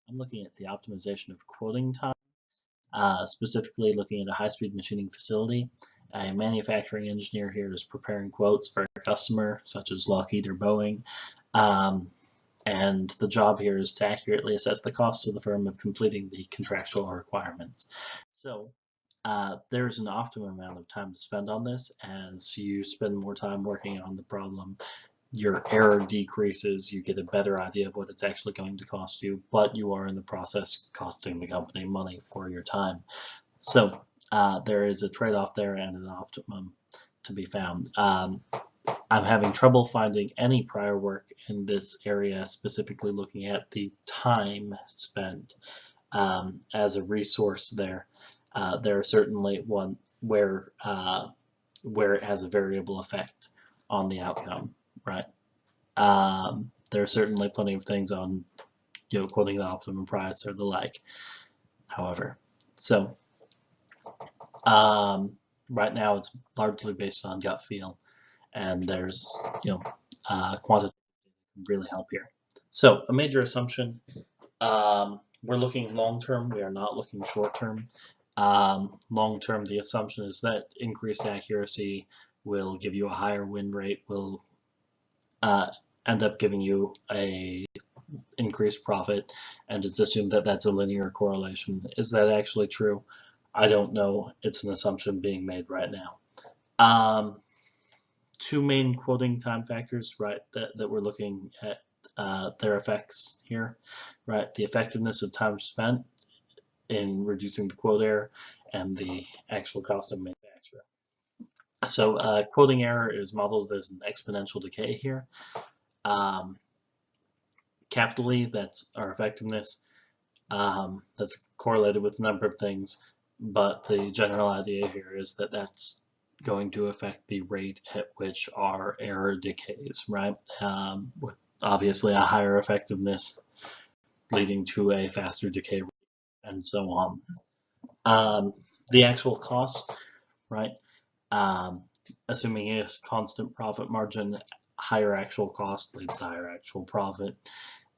I'm looking at the optimization of quoting time, specifically looking at a high-speed machining facility. A manufacturing engineer here is preparing quotes for a customer, such as Lockheed or Boeing. And the job here is to accurately assess the cost to the firm of completing the contractual requirements. So there's an optimum amount of time to spend on this. As you spend more time working on the problem, your error decreases, you get a better idea of what it's actually going to cost you, but you are in the process costing the company money for your time. So there is a trade-off there and an optimum to be found. I'm having trouble finding any prior work in this area, specifically looking at the time spent as a resource there. There are certainly one where it has a variable effect on the outcome, right? There are certainly plenty of things on, quoting the optimum price or the like. However, so right now it's largely based on gut feel, and there's quantitative can really help here. So a major assumption, we're looking long term, we are not looking short term. Long term, the assumption is that increased accuracy will give you a higher win rate, will end up giving you a increased profit, and it's assumed that that's a linear correlation. Is that actually true? I don't know. It's an assumption being made right now. Two main quoting time factors, right, that we're looking at their effects here, right? The effectiveness of time spent in reducing the quote error and the actual cost of manufacture. So quoting error is modeled as an exponential decay here. Capital E, that's our effectiveness. That's correlated with a number of things, but the general idea here is that that's going to affect the rate at which our error decays, right? With obviously a higher effectiveness leading to a faster decay rate, and so on. The actual cost, right? Assuming a constant profit margin, higher actual cost leads to higher actual profit.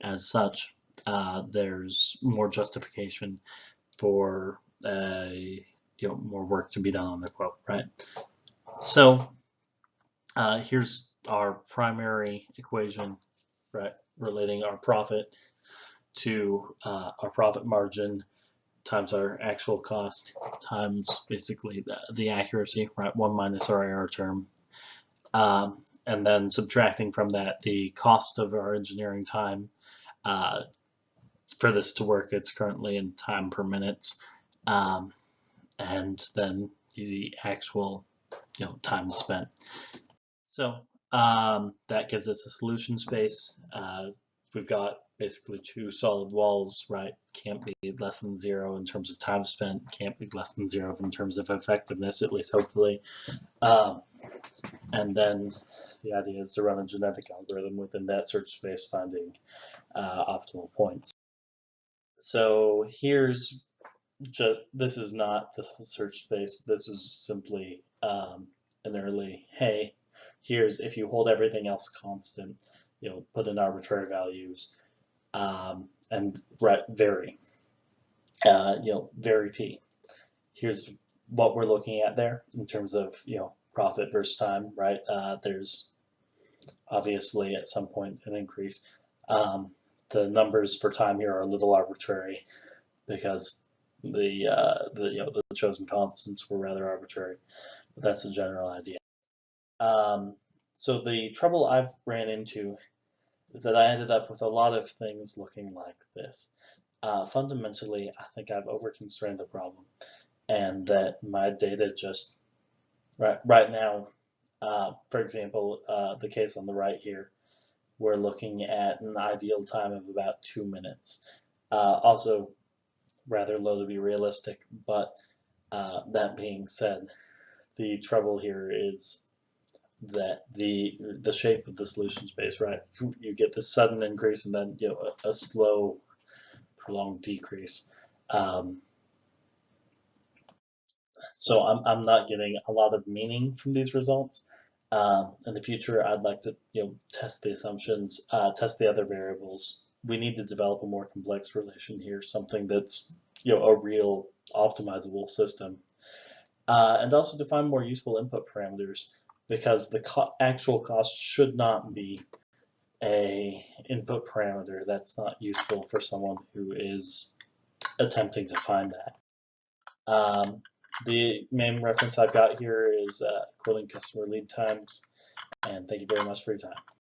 As such, there's more justification for more work to be done on the quote, right? So here's our primary equation, right, relating our profit to our profit margin times our actual cost times basically the accuracy, right? 1 minus our error term. And then subtracting from that the cost of our engineering time. For this to work, it's currently in time per minutes, and then the actual time spent. So that gives us a solution space. We've got basically two solid walls, right? Can't be less than 0 in terms of time spent, can't be less than 0 in terms of effectiveness, at least hopefully. And then the idea is to run a genetic algorithm within that search space, finding optimal points. So here's this is not the search space. This is simply an early, hey, here's if you hold everything else constant, put in arbitrary values, and vary, vary p. Here's what we're looking at there in terms of profit versus time, right? There's obviously at some point an increase. The numbers for time here are a little arbitrary because the chosen constants were rather arbitrary, but that's the general idea. So the trouble I've ran into is that I ended up with a lot of things looking like this. Fundamentally, I think I've overconstrained the problem, and that my data just right now, for example, the case on the right here, we're looking at an ideal time of about 2 minutes. Also rather low to be realistic, but that being said, the trouble here is that the shape of the solution space, right? You get this sudden increase and then a slow, prolonged decrease. So I'm not getting a lot of meaning from these results, In the future, I'd like to test the assumptions, test the other variables. We need to develop a more complex relation here, something that's a real optimizable system, and also define more useful input parameters, because the actual cost should not be a input parameter that's not useful for someone who is attempting to find that. The main reference I've got here is quoting customer lead times, and thank you very much for your time.